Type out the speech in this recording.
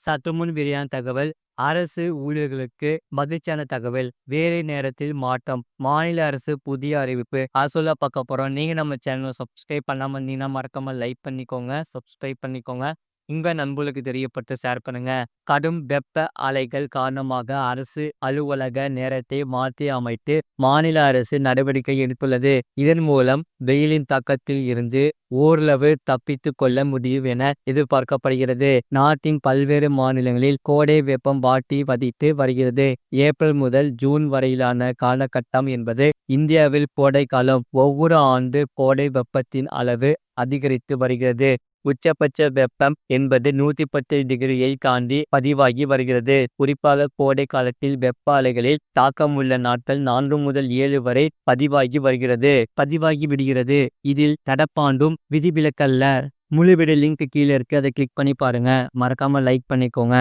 சற்றுமுன் வெளியான தகவல். அரசு ஊழியர்களுக்கு மகிழ்ச்சியான தகவல். வேலை நேரத்தில் மாற்றம். மாநில அரசு புதிய அறிவிப்பு. சொல்ல பார்க்க போறோம். நீங்க நம்ம சேனலை சப்ஸ்கிரைப் பண்ணாம இருந்தீங்கன்னா மறக்காம லைக் பண்ணிக்கோங்க, சப்ஸ்கிரைப் பண்ணிக்கோங்க. உங்க நண்பர்களுக்கு தெரியப்பட்டு ஷேர் பண்ணுங்க. கடும் வெப்ப அலைகள் காரணமாக அரசு அலுவலக நேரத்தை மாற்றி அமைத்து மாநில அரசு நடவடிக்கை எடுத்துள்ளது. இதன் மூலம் வெயிலின் தாக்கத்தில் இருந்து ஓரளவு தப்பித்து கொள்ள முடியும் என எதிர்பார்க்கப்படுகிறது. நாட்டின் பல்வேறு மாநிலங்களில் கோடை வெப்பம் வாட்டி வதித்து வருகிறது. ஏப்ரல் முதல் ஜூன் வரையிலான காலகட்டம் என்பது இந்தியாவில் கோடை காலம். ஒவ்வொரு ஆண்டு கோடை வெப்பத்தின் அளவு அதிகரித்து வருகிறது. உச்சபட்ச வெப்பம் என்பது 110 டிகிரியை தாண்டி பதிவாகி வருகிறது. குறிப்பாக கோடை காலத்தில் வெப்ப அலைகளில் தாக்கமுள்ள நாட்கள் 4 முதல் 7 வரை பதிவாகி விடுகிறது. இதில் நடப்பாண்டும் விதிவிலக்கல்ல. முழு வீடியோ லிங்க் கீழே இருக்கு, அதை கிளிக் பண்ணி பாருங்க. மறக்காம லைக் பண்ணிக்கோங்க.